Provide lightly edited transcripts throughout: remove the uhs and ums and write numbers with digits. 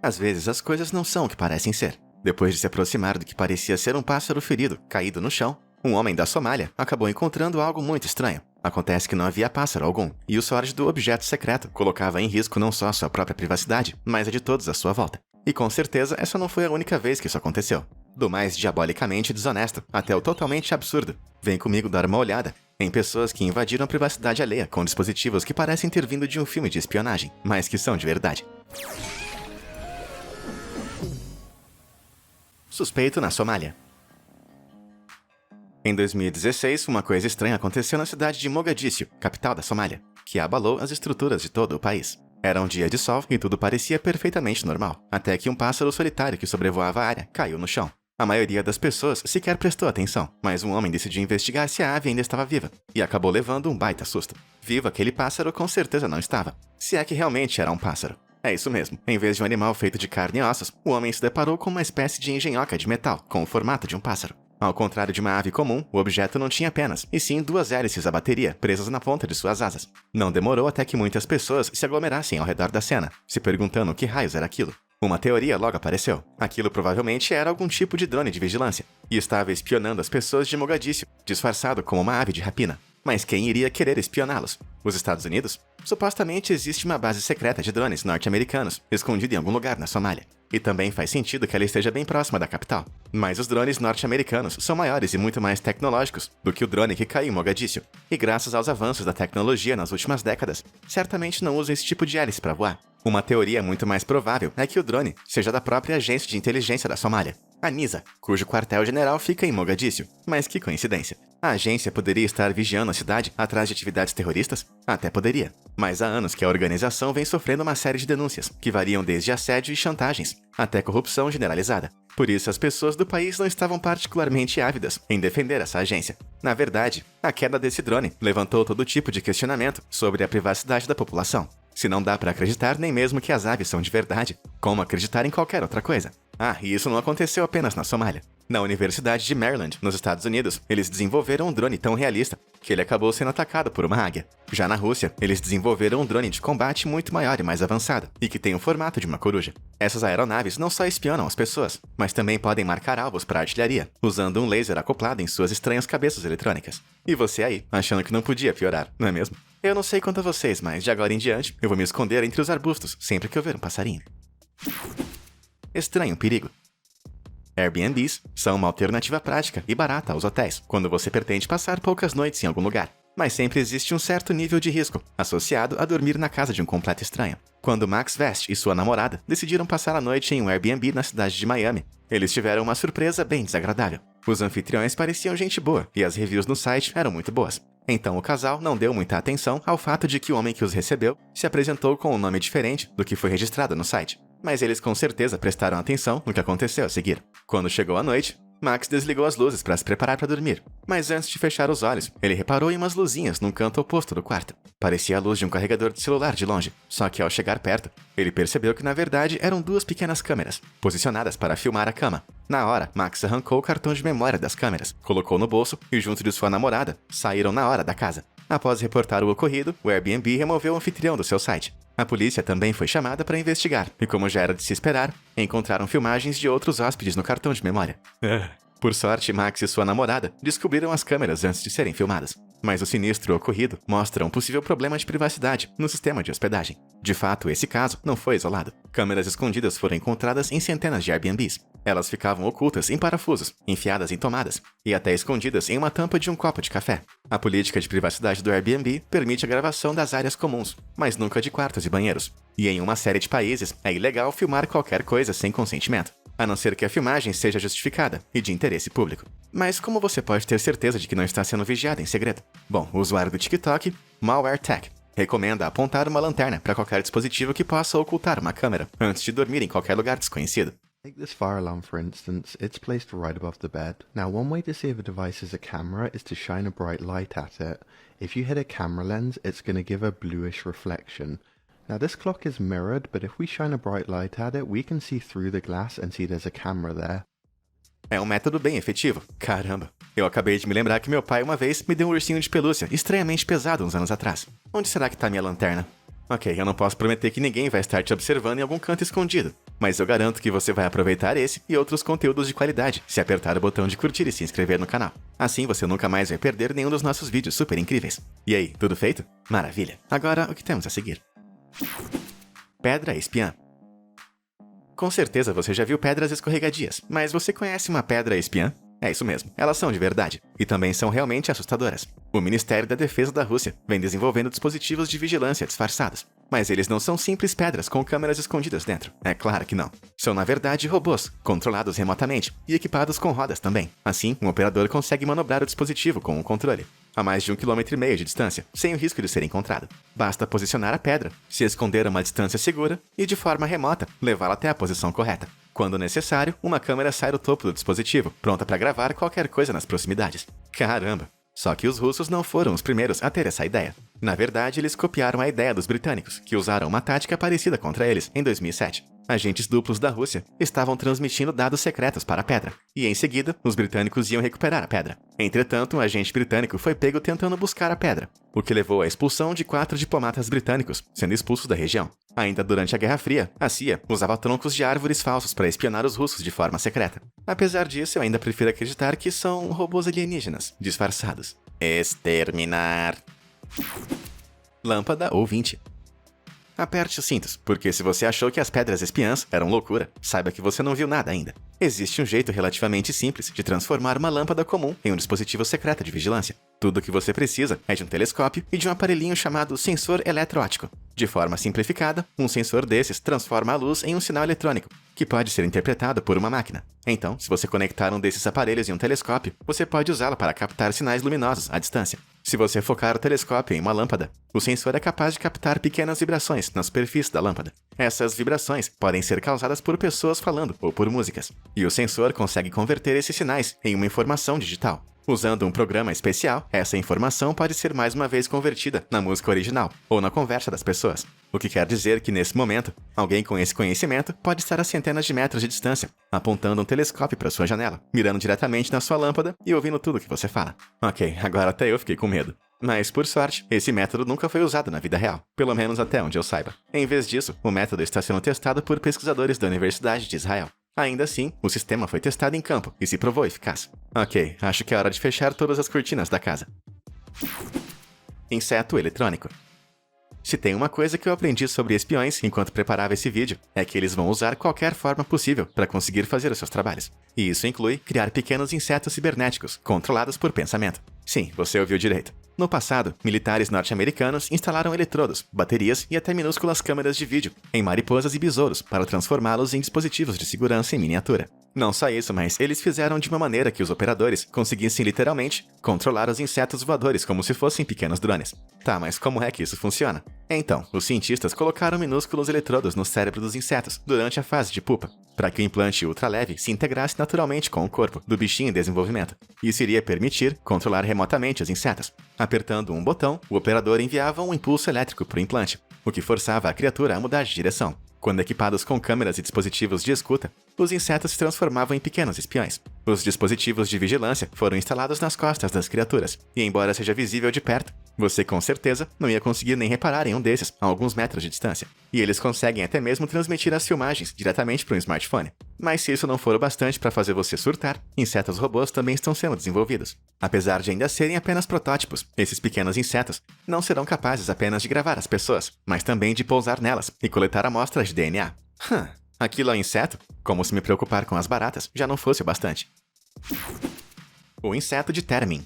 Às vezes as coisas não são o que parecem ser. Depois de se aproximar do que parecia ser um pássaro ferido, caído no chão, um homem da Somália acabou encontrando algo muito estranho. Acontece que não havia pássaro algum, e o sórdido objeto secreto colocava em risco não só sua própria privacidade, mas a de todos à sua volta. E com certeza essa não foi a única vez que isso aconteceu. Do mais diabolicamente desonesto até o totalmente absurdo. Vem comigo dar uma olhada em pessoas que invadiram a privacidade alheia com dispositivos que parecem ter vindo de um filme de espionagem, mas que são de verdade. Suspeito na Somália. Em 2016, uma coisa estranha aconteceu na cidade de Mogadíscio, capital da Somália, que abalou as estruturas de todo o país. Era um dia de sol e tudo parecia perfeitamente normal, até que um pássaro solitário que sobrevoava a área caiu no chão. A maioria das pessoas sequer prestou atenção, mas um homem decidiu investigar se a ave ainda estava viva, e acabou levando um baita susto. Vivo aquele pássaro com certeza não estava, se é que realmente era um pássaro. É isso mesmo, em vez de um animal feito de carne e ossos, o homem se deparou com uma espécie de engenhoca de metal, com o formato de um pássaro. Ao contrário de uma ave comum, o objeto não tinha penas, e sim duas hélices a bateria presas na ponta de suas asas. Não demorou até que muitas pessoas se aglomerassem ao redor da cena, se perguntando o que raios era aquilo. Uma teoria logo apareceu. Aquilo provavelmente era algum tipo de drone de vigilância, e estava espionando as pessoas de Mogadíscio, disfarçado como uma ave de rapina. Mas quem iria querer espioná-los? Os Estados Unidos? Supostamente existe uma base secreta de drones norte-americanos, escondida em algum lugar na Somália. E também faz sentido que ela esteja bem próxima da capital. Mas os drones norte-americanos são maiores e muito mais tecnológicos do que o drone que caiu em Mogadíscio. E graças aos avanços da tecnologia nas últimas décadas, certamente não usam esse tipo de hélice para voar. Uma teoria muito mais provável é que o drone seja da própria agência de inteligência da Somália, a NISA, cujo quartel-general fica em Mogadíscio. Mas que coincidência. A agência poderia estar vigiando a cidade atrás de atividades terroristas? Até poderia. Mas há anos que a organização vem sofrendo uma série de denúncias, que variam desde assédio e chantagens, até corrupção generalizada. Por isso, as pessoas do país não estavam particularmente ávidas em defender essa agência. Na verdade, a queda desse drone levantou todo tipo de questionamento sobre a privacidade da população. Se não dá para acreditar nem mesmo que as aves são de verdade, como acreditar em qualquer outra coisa? Ah, e isso não aconteceu apenas na Somália. Na Universidade de Maryland, nos Estados Unidos, eles desenvolveram um drone tão realista que ele acabou sendo atacado por uma águia. Já na Rússia, eles desenvolveram um drone de combate muito maior e mais avançado, e que tem o formato de uma coruja. Essas aeronaves não só espionam as pessoas, mas também podem marcar alvos para artilharia, usando um laser acoplado em suas estranhas cabeças eletrônicas. E você aí, achando que não podia piorar, não é mesmo? Eu não sei quanto a vocês, mas de agora em diante, eu vou me esconder entre os arbustos sempre que eu ver um passarinho. Estranho perigo. Airbnbs são uma alternativa prática e barata aos hotéis, quando você pretende passar poucas noites em algum lugar. Mas sempre existe um certo nível de risco, associado a dormir na casa de um completo estranho. Quando Max Vest e sua namorada decidiram passar a noite em um Airbnb na cidade de Miami, eles tiveram uma surpresa bem desagradável. Os anfitriões pareciam gente boa, e as reviews no site eram muito boas. Então o casal não deu muita atenção ao fato de que o homem que os recebeu se apresentou com um nome diferente do que foi registrado no site. Mas eles com certeza prestaram atenção no que aconteceu a seguir. Quando chegou a noite, Max desligou as luzes para se preparar para dormir. Mas antes de fechar os olhos, ele reparou em umas luzinhas num canto oposto do quarto. Parecia a luz de um carregador de celular de longe, só que ao chegar perto, ele percebeu que na verdade eram duas pequenas câmeras, posicionadas para filmar a cama. Na hora, Max arrancou o cartão de memória das câmeras, colocou no bolso e junto de sua namorada, saíram na hora da casa. Após reportar o ocorrido, o Airbnb removeu o anfitrião do seu site. A polícia também foi chamada para investigar, e como já era de se esperar, encontraram filmagens de outros hóspedes no cartão de memória. Por sorte, Max e sua namorada descobriram as câmeras antes de serem filmadas. Mas o sinistro ocorrido mostra um possível problema de privacidade no sistema de hospedagem. De fato, esse caso não foi isolado. Câmeras escondidas foram encontradas em centenas de Airbnbs. Elas ficavam ocultas em parafusos, enfiadas em tomadas, e até escondidas em uma tampa de um copo de café. A política de privacidade do Airbnb permite a gravação das áreas comuns, mas nunca de quartos e banheiros. E em uma série de países, é ilegal filmar qualquer coisa sem consentimento, a não ser que a filmagem seja justificada e de interesse público. Mas como você pode ter certeza de que não está sendo vigiado em segredo? Bom, o usuário do TikTok, MalwareTech, recomenda apontar uma lanterna para qualquer dispositivo que possa ocultar uma câmera antes de dormir em qualquer lugar desconhecido. Take this fire alarm for instance, it's placed right above the bed. Now one way to see if a device is a camera is to shine a bright light at it. If you hit a camera lens, it's going to give a bluish reflection. Now this clock is mirrored, but if we shine a bright light at it, we can see through the glass and see there's a camera there. É um método bem efetivo. Caramba. Eu acabei de me lembrar que meu pai uma vez me deu um ursinho de pelúcia estranhamente pesado uns anos atrás. Onde será que tá minha lanterna? Ok, eu não posso prometer que ninguém vai estar te observando em algum canto escondido. mas eu garanto que você vai aproveitar esse e outros conteúdos de qualidade se apertar o botão de curtir e se inscrever no canal. Assim você nunca mais vai perder nenhum dos nossos vídeos super incríveis. E aí, tudo feito? Maravilha! Agora, o que temos a seguir? Pedra espiã. Com certeza você já viu pedras escorregadias, mas você conhece uma pedra espiã? É isso mesmo, elas são de verdade, e também são realmente assustadoras. O Ministério da Defesa da Rússia vem desenvolvendo dispositivos de vigilância disfarçados, mas eles não são simples pedras com câmeras escondidas dentro. É claro que não. São na verdade robôs, controlados remotamente e equipados com rodas também. Assim, um operador consegue manobrar o dispositivo com um controle, a mais de 1,5 km de distância, sem o risco de ser encontrado. Basta posicionar a pedra, se esconder a uma distância segura e, de forma remota, levá-la até a posição correta. Quando necessário, uma câmera sai do topo do dispositivo, pronta para gravar qualquer coisa nas proximidades. Caramba! Só que os russos não foram os primeiros a ter essa ideia. Na verdade, eles copiaram a ideia dos britânicos, que usaram uma tática parecida contra eles em 2007. Agentes duplos da Rússia estavam transmitindo dados secretos para a pedra, e em seguida, os britânicos iam recuperar a pedra. Entretanto, um agente britânico foi pego tentando buscar a pedra, o que levou à expulsão de 4 diplomatas britânicos, sendo expulsos da região. Ainda durante a Guerra Fria, a CIA usava troncos de árvores falsos para espionar os russos de forma secreta. Apesar disso, eu ainda prefiro acreditar que são robôs alienígenas, disfarçados. Exterminar. Lâmpada ou 20. Aperte os cintos, porque se você achou que as pedras espiãs eram loucura, saiba que você não viu nada ainda. Existe um jeito relativamente simples de transformar uma lâmpada comum em um dispositivo secreto de vigilância. Tudo o que você precisa é de um telescópio e de um aparelhinho chamado sensor eletroóptico. De forma simplificada, um sensor desses transforma a luz em um sinal eletrônico, que pode ser interpretado por uma máquina. Então, se você conectar um desses aparelhos em um telescópio, você pode usá-lo para captar sinais luminosos à distância. Se você focar o telescópio em uma lâmpada, o sensor é capaz de captar pequenas vibrações na superfície da lâmpada. Essas vibrações podem ser causadas por pessoas falando ou por músicas, e o sensor consegue converter esses sinais em uma informação digital. Usando um programa especial, essa informação pode ser mais uma vez convertida na música original ou na conversa das pessoas. O que quer dizer que, nesse momento, alguém com esse conhecimento pode estar a centenas de metros de distância, apontando um telescópio para sua janela, mirando diretamente na sua lâmpada e ouvindo tudo que você fala. Ok, agora até eu fiquei com medo. Mas, por sorte, esse método nunca foi usado na vida real, pelo menos até onde eu saiba. Em vez disso, o método está sendo testado por pesquisadores da Universidade de Israel. Ainda assim, o sistema foi testado em campo e se provou eficaz. Ok, acho que é hora de fechar todas as cortinas da casa. Inseto eletrônico. Se tem uma coisa que eu aprendi sobre espiões enquanto preparava esse vídeo, é que eles vão usar qualquer forma possível para conseguir fazer os seus trabalhos. E isso inclui criar pequenos insetos cibernéticos, controlados por pensamento. Sim, você ouviu direito. No passado, militares norte-americanos instalaram eletrodos, baterias e até minúsculas câmeras de vídeo em mariposas e besouros para transformá-los em dispositivos de segurança em miniatura. Não só isso, mas eles fizeram de uma maneira que os operadores conseguissem literalmente controlar os insetos voadores como se fossem pequenos drones. Tá, mas como é que isso funciona? Então, os cientistas colocaram minúsculos eletrodos no cérebro dos insetos durante a fase de pupa, para que o implante ultraleve se integrasse naturalmente com o corpo do bichinho em desenvolvimento. Isso iria permitir controlar remotamente os insetos. Apertando um botão, o operador enviava um impulso elétrico para o implante, o que forçava a criatura a mudar de direção. Quando equipados com câmeras e dispositivos de escuta, os insetos se transformavam em pequenos espiões. Os dispositivos de vigilância foram instalados nas costas das criaturas, e embora seja visível de perto, você com certeza não ia conseguir nem reparar em um desses a alguns metros de distância. E eles conseguem até mesmo transmitir as filmagens diretamente para um smartphone. Mas se isso não for o bastante para fazer você surtar, insetos robôs também estão sendo desenvolvidos. Apesar de ainda serem apenas protótipos, esses pequenos insetos não serão capazes apenas de gravar as pessoas, mas também de pousar nelas e coletar amostras de DNA. Aquilo é um inseto? Como se me preocupar com as baratas já não fosse o bastante. O inseto de Theremin.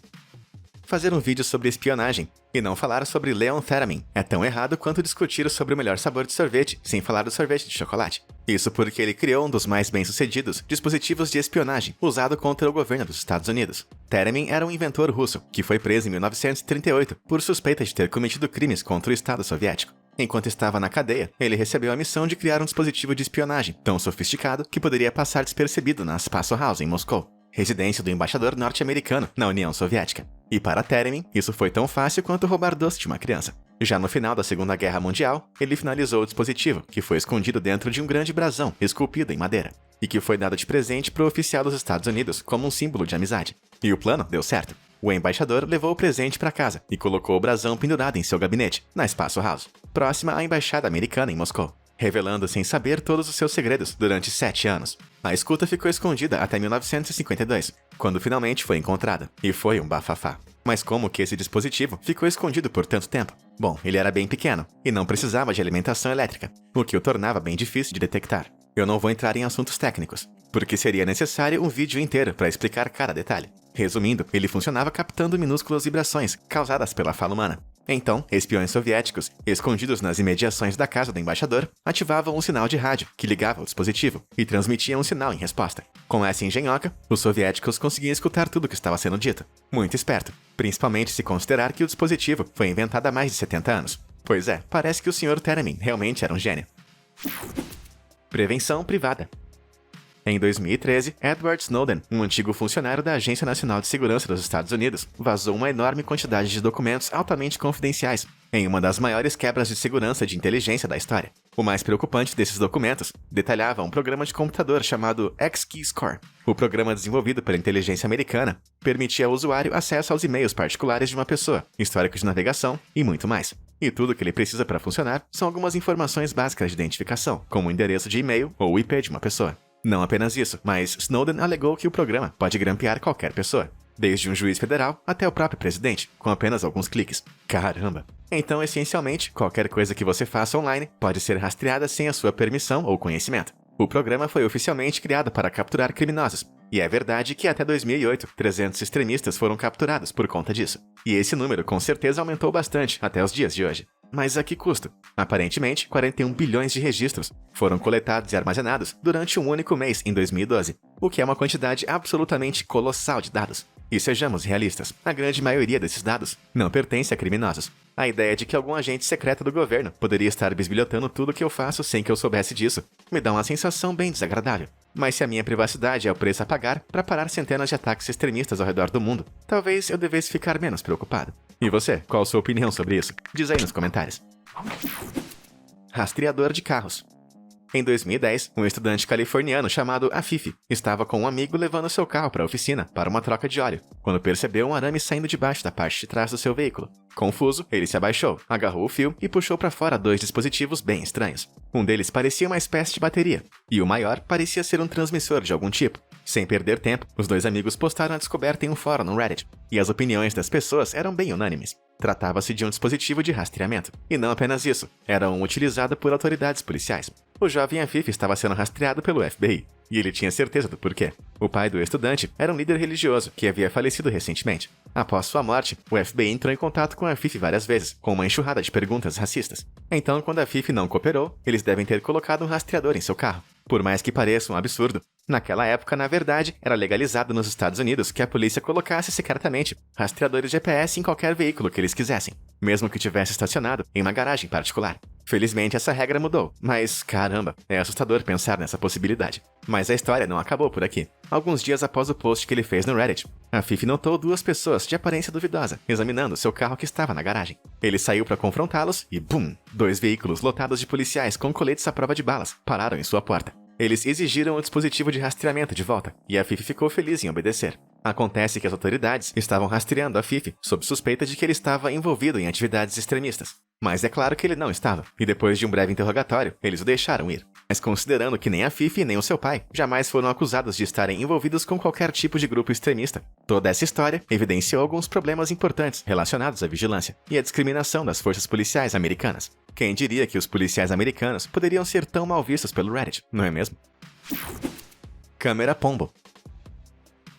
Fazer um vídeo sobre espionagem e não falar sobre Leon Theremin é tão errado quanto discutir sobre o melhor sabor de sorvete sem falar do sorvete de chocolate. Isso porque ele criou um dos mais bem-sucedidos dispositivos de espionagem usado contra o governo dos Estados Unidos. Theremin era um inventor russo que foi preso em 1938 por suspeita de ter cometido crimes contra o Estado soviético. Enquanto estava na cadeia, ele recebeu a missão de criar um dispositivo de espionagem tão sofisticado que poderia passar despercebido na Spaso House, em Moscou, residência do embaixador norte-americano na União Soviética. E para Theremin, isso foi tão fácil quanto roubar doce de uma criança. Já no final da Segunda Guerra Mundial, ele finalizou o dispositivo, que foi escondido dentro de um grande brasão esculpido em madeira, e que foi dado de presente para o oficial dos Estados Unidos como um símbolo de amizade. E o plano deu certo. O embaixador levou o presente para casa e colocou o brasão pendurado em seu gabinete, na Spaso House, próxima à embaixada americana em Moscou. revelando sem saber todos os seus segredos durante 7 anos. A escuta ficou escondida até 1952, quando finalmente foi encontrada, e foi um bafafá. Mas como que esse dispositivo ficou escondido por tanto tempo? Bom, ele era bem pequeno, e não precisava de alimentação elétrica, o que o tornava bem difícil de detectar. Eu não vou entrar em assuntos técnicos, porque seria necessário um vídeo inteiro para explicar cada detalhe. Resumindo, ele funcionava captando minúsculas vibrações causadas pela fala humana. Então, espiões soviéticos, escondidos nas imediações da casa do embaixador, ativavam um sinal de rádio que ligava o dispositivo e transmitia um sinal em resposta. Com essa engenhoca, os soviéticos conseguiam escutar tudo o que estava sendo dito. Muito esperto, principalmente se considerar que o dispositivo foi inventado há mais de 70 anos. Pois é, parece que o Sr. Teremin realmente era um gênio. Prevenção privada. Em 2013, Edward Snowden, um antigo funcionário da Agência Nacional de Segurança dos Estados Unidos, vazou uma enorme quantidade de documentos altamente confidenciais, em uma das maiores quebras de segurança de inteligência da história. O mais preocupante desses documentos detalhava um programa de computador chamado X-Keyscore. O programa desenvolvido pela inteligência americana permitia ao usuário acesso aos e-mails particulares de uma pessoa, histórico de navegação e muito mais. E tudo o que ele precisa para funcionar são algumas informações básicas de identificação, como o endereço de e-mail ou o IP de uma pessoa. Não apenas isso, mas Snowden alegou que o programa pode grampear qualquer pessoa, desde um juiz federal até o próprio presidente, com apenas alguns cliques. Caramba! Então, essencialmente, qualquer coisa que você faça online pode ser rastreada sem a sua permissão ou conhecimento. O programa foi oficialmente criado para capturar criminosos, e é verdade que até 2008, 300 extremistas foram capturados por conta disso. E esse número com certeza aumentou bastante até os dias de hoje. Mas a que custo? Aparentemente, 41 bilhões de registros foram coletados e armazenados durante um único mês em 2012, o que é uma quantidade absolutamente colossal de dados. E sejamos realistas, a grande maioria desses dados não pertence a criminosos. A ideia de que algum agente secreto do governo poderia estar bisbilhotando tudo o que eu faço sem que eu soubesse disso me dá uma sensação bem desagradável. Mas se a minha privacidade é o preço a pagar para parar centenas de ataques extremistas ao redor do mundo, talvez eu devesse ficar menos preocupado. E você, qual a sua opinião sobre isso? Diz aí nos comentários. Rastreador de carros. Em 2010, um estudante californiano chamado Afif estava com um amigo levando seu carro para a oficina para uma troca de óleo, quando percebeu um arame saindo debaixo da parte de trás do seu veículo. Confuso, ele se abaixou, agarrou o fio e puxou para fora 2 dispositivos bem estranhos. Um deles parecia uma espécie de bateria, e o maior parecia ser um transmissor de algum tipo. Sem perder tempo, os 2 amigos postaram a descoberta em um fórum no Reddit, e as opiniões das pessoas eram bem unânimes. Tratava-se de um dispositivo de rastreamento. E não apenas isso, era um utilizado por autoridades policiais. O jovem Afif estava sendo rastreado pelo FBI, e ele tinha certeza do porquê. O pai do estudante era um líder religioso que havia falecido recentemente. Após sua morte, o FBI entrou em contato com Afif várias vezes, com uma enxurrada de perguntas racistas. Então, quando Afif não cooperou, eles devem ter colocado um rastreador em seu carro. Por mais que pareça um absurdo, naquela época, na verdade, era legalizado nos Estados Unidos que a polícia colocasse secretamente rastreadores GPS em qualquer veículo que eles quisessem, mesmo que tivesse estacionado em uma garagem particular. Felizmente essa regra mudou, mas caramba, é assustador pensar nessa possibilidade. Mas a história não acabou por aqui. Alguns dias após o post que ele fez no Reddit, Afif notou 2 pessoas de aparência duvidosa examinando seu carro que estava na garagem. Ele saiu para confrontá-los e bum! 2 veículos lotados de policiais com coletes à prova de balas pararam em sua porta. Eles exigiram o dispositivo de rastreamento de volta, e Afif ficou feliz em obedecer. Acontece que as autoridades estavam rastreando Afif sob suspeita de que ele estava envolvido em atividades extremistas. Mas é claro que ele não estava, e depois de um breve interrogatório, eles o deixaram ir. Mas considerando que nem Afif nem o seu pai jamais foram acusados de estarem envolvidos com qualquer tipo de grupo extremista, toda essa história evidenciou alguns problemas importantes relacionados à vigilância e à discriminação das forças policiais americanas. Quem diria que os policiais americanos poderiam ser tão mal vistos pelo Reddit, não é mesmo? Câmera Pombo.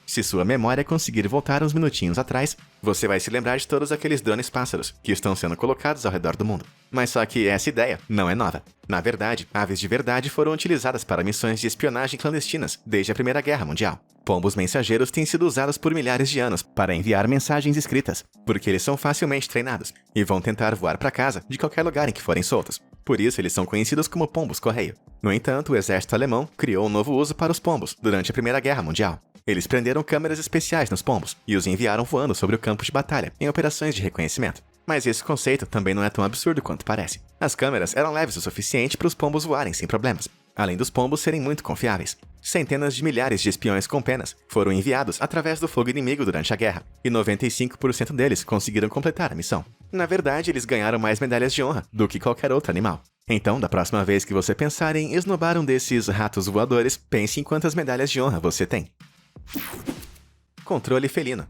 Se sua memória conseguir voltar uns minutinhos atrás, você vai se lembrar de todos aqueles drones pássaros que estão sendo colocados ao redor do mundo. Mas só que essa ideia não é nova. Na verdade, aves de verdade foram utilizadas para missões de espionagem clandestinas desde a Primeira Guerra Mundial. Pombos mensageiros têm sido usados por milhares de anos para enviar mensagens escritas, porque eles são facilmente treinados e vão tentar voar para casa de qualquer lugar em que forem soltos. Por isso, eles são conhecidos como pombos correio. No entanto, o exército alemão criou um novo uso para os pombos durante a Primeira Guerra Mundial. Eles prenderam câmeras especiais nos pombos e os enviaram voando sobre o campo de batalha em operações de reconhecimento. Mas esse conceito também não é tão absurdo quanto parece. As câmeras eram leves o suficiente para os pombos voarem sem problemas, além dos pombos serem muito confiáveis. Centenas de milhares de espiões com penas foram enviados através do fogo inimigo durante a guerra, e 95% deles conseguiram completar a missão. Na verdade, eles ganharam mais medalhas de honra do que qualquer outro animal. Então, da próxima vez que você pensar em esnobar um desses ratos voadores, pense em quantas medalhas de honra você tem. Controle felino.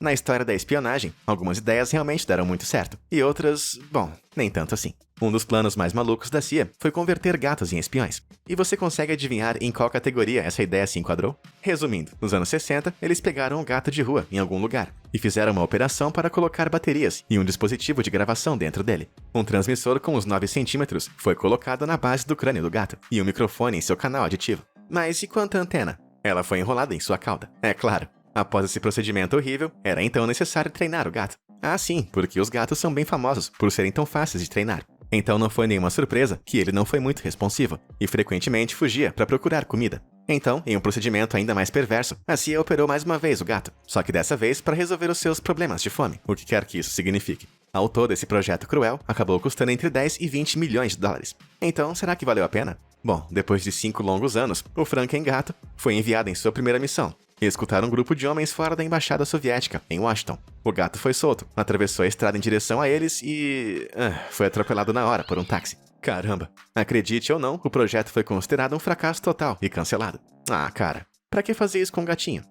Na história da espionagem, algumas ideias realmente deram muito certo, e outras, bom, nem tanto assim. Um dos planos mais malucos da CIA foi converter gatos em espiões. E você consegue adivinhar em qual categoria essa ideia se enquadrou? Resumindo, nos anos 60, eles pegaram um gato de rua em algum lugar e fizeram uma operação para colocar baterias e um dispositivo de gravação dentro dele. Um transmissor com uns 9 centímetros foi colocado na base do crânio do gato e um microfone em seu canal aditivo. Mas e quanto à antena? Ela foi enrolada em sua cauda, é claro. Após esse procedimento horrível, era então necessário treinar o gato. Ah, sim, porque os gatos são bem famosos por serem tão fáceis de treinar. Então não foi nenhuma surpresa que ele não foi muito responsivo e frequentemente fugia para procurar comida. Então, em um procedimento ainda mais perverso, a CIA operou mais uma vez o gato, só que dessa vez para resolver os seus problemas de fome, o que quer que isso signifique. Ao todo, esse projeto cruel acabou custando entre 10 e 20 milhões de dólares. Então, será que valeu a pena? Bom, depois de 5 longos anos, o Franken-gato foi enviado em sua primeira missão, e escutar um grupo de homens fora da embaixada soviética, em Washington. O gato foi solto, atravessou a estrada em direção a eles e... foi atropelado na hora por um táxi. Caramba! Acredite ou não, o projeto foi considerado um fracasso total e cancelado. Ah, cara, pra que fazer isso com um gatinho?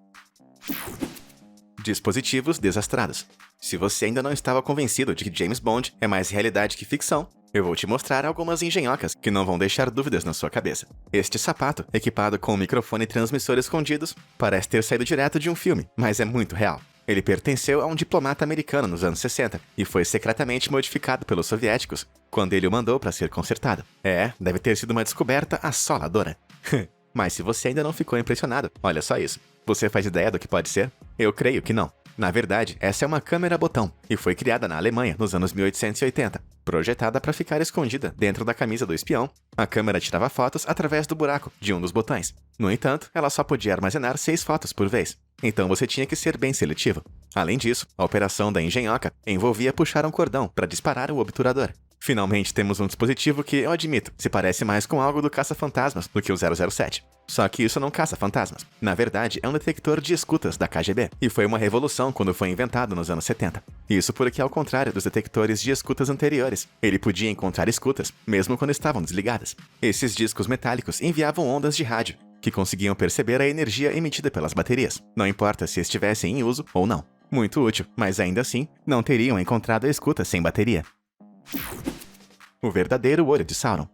Dispositivos desastrados. Se você ainda não estava convencido de que James Bond é mais realidade que ficção, eu vou te mostrar algumas engenhocas que não vão deixar dúvidas na sua cabeça. Este sapato, equipado com um microfone e transmissor escondidos, parece ter saído direto de um filme, mas é muito real. Ele pertenceu a um diplomata americano nos anos 60 e foi secretamente modificado pelos soviéticos quando ele o mandou para ser consertado. Deve ter sido uma descoberta assoladora. Mas se você ainda não ficou impressionado, olha só isso. Você faz ideia do que pode ser? Eu creio que não. Na verdade, essa é uma câmera-botão e foi criada na Alemanha nos anos 1880. Projetada para ficar escondida dentro da camisa do espião, a câmera tirava fotos através do buraco de um dos botões. No entanto, ela só podia armazenar 6 fotos por vez. Então você tinha que ser bem seletivo. Além disso, a operação da engenhoca envolvia puxar um cordão para disparar o obturador. Finalmente temos um dispositivo que, eu admito, se parece mais com algo do caça-fantasmas do que o 007. Só que isso não caça fantasmas. Na verdade, é um detector de escutas da KGB, e foi uma revolução quando foi inventado nos anos 70. Isso porque, ao contrário dos detectores de escutas anteriores, ele podia encontrar escutas, mesmo quando estavam desligadas. Esses discos metálicos enviavam ondas de rádio, que conseguiam perceber a energia emitida pelas baterias, não importa se estivessem em uso ou não. Muito útil, mas ainda assim, não teriam encontrado a escuta sem bateria. O verdadeiro olho de Sauron.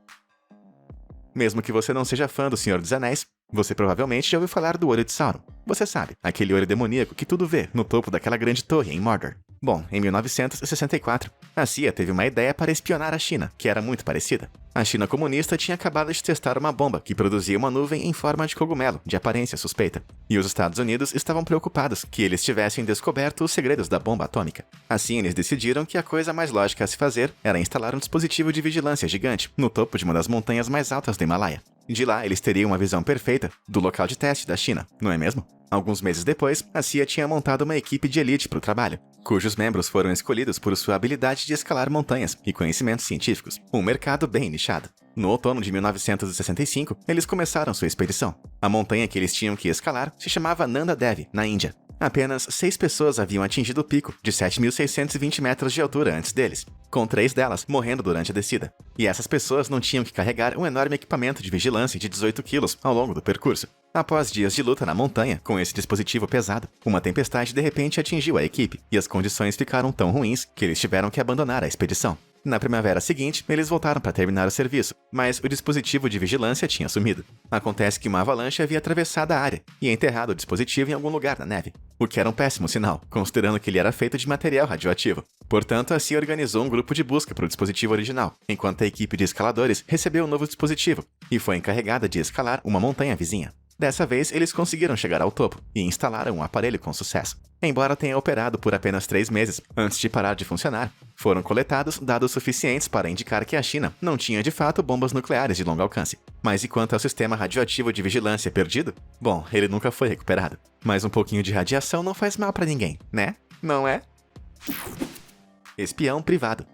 Mesmo que você não seja fã do Senhor dos Anéis, você provavelmente já ouviu falar do Olho de Sauron. Você sabe, aquele olho demoníaco que tudo vê no topo daquela grande torre em Mordor. Bom, em 1964, a CIA teve uma ideia para espionar a China, que era muito parecida. A China comunista tinha acabado de testar uma bomba que produzia uma nuvem em forma de cogumelo, de aparência suspeita. E os Estados Unidos estavam preocupados que eles tivessem descoberto os segredos da bomba atômica. Assim, eles decidiram que a coisa mais lógica a se fazer era instalar um dispositivo de vigilância gigante no topo de uma das montanhas mais altas do Himalaia. De lá, eles teriam uma visão perfeita do local de teste da China, não é mesmo? Alguns meses depois, a CIA tinha montado uma equipe de elite para o trabalho, cujos membros foram escolhidos por sua habilidade de escalar montanhas e conhecimentos científicos, um mercado bem nichado. No outono de 1965, eles começaram sua expedição. A montanha que eles tinham que escalar se chamava Nanda Devi, na Índia. Apenas 6 pessoas haviam atingido o pico, de 7.620 metros de altura antes deles, com 3 delas morrendo durante a descida. E essas pessoas não tinham que carregar um enorme equipamento de vigilância de 18 quilos ao longo do percurso. Após dias de luta na montanha, com esse dispositivo pesado, uma tempestade de repente atingiu a equipe, e as condições ficaram tão ruins que eles tiveram que abandonar a expedição. Na primavera seguinte, eles voltaram para terminar o serviço, mas o dispositivo de vigilância tinha sumido. Acontece que uma avalanche havia atravessado a área e enterrado o dispositivo em algum lugar na neve, o que era um péssimo sinal, considerando que ele era feito de material radioativo. Portanto, a CIA organizou um grupo de busca para o dispositivo original, enquanto a equipe de escaladores recebeu um novo dispositivo e foi encarregada de escalar uma montanha vizinha. Dessa vez, eles conseguiram chegar ao topo e instalaram um aparelho com sucesso. Embora tenha operado por apenas 3 meses antes de parar de funcionar, foram coletados dados suficientes para indicar que a China não tinha de fato bombas nucleares de longo alcance. Mas e quanto ao sistema radioativo de vigilância perdido? Bom, ele nunca foi recuperado. Mas um pouquinho de radiação não faz mal para ninguém, né? Não é? Espião privado.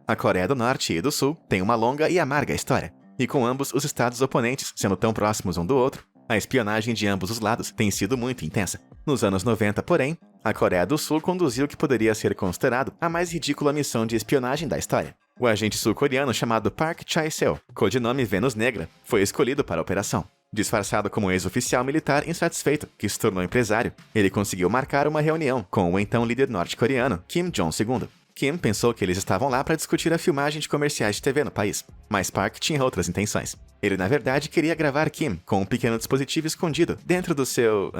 A Coreia do Norte e do Sul têm uma longa e amarga história. E com ambos os estados oponentes sendo tão próximos um do outro, a espionagem de ambos os lados tem sido muito intensa. Nos anos 90, porém, a Coreia do Sul conduziu o que poderia ser considerado a mais ridícula missão de espionagem da história. O agente sul-coreano chamado Park Chae-seo, codinome Vênus Negra, foi escolhido para a operação. Disfarçado como ex-oficial militar insatisfeito, que se tornou empresário, ele conseguiu marcar uma reunião com o então líder norte-coreano, Kim Jong-il. Kim pensou que eles estavam lá para discutir a filmagem de comerciais de TV no país, mas Park tinha outras intenções. Ele, na verdade, queria gravar Kim com um pequeno dispositivo escondido dentro do seu...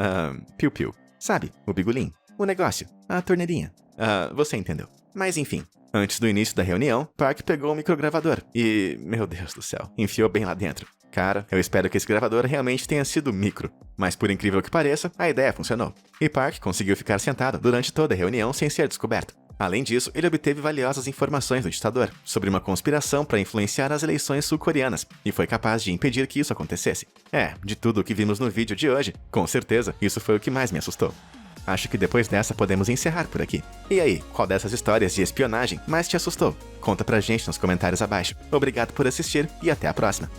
piu-piu. Sabe, o bigolim, o negócio, a torneirinha. Você entendeu. Mas enfim, antes do início da reunião, Park pegou o microgravador e... meu Deus do céu, enfiou bem lá dentro. Cara, eu espero que esse gravador realmente tenha sido micro. Mas por incrível que pareça, a ideia funcionou. E Park conseguiu ficar sentado durante toda a reunião sem ser descoberto. Além disso, ele obteve valiosas informações do ditador sobre uma conspiração para influenciar as eleições sul-coreanas e foi capaz de impedir que isso acontecesse. De tudo o que vimos no vídeo de hoje, com certeza, isso foi o que mais me assustou. Acho que depois dessa podemos encerrar por aqui. E aí, qual dessas histórias de espionagem mais te assustou? Conta pra gente nos comentários abaixo. Obrigado por assistir e até a próxima!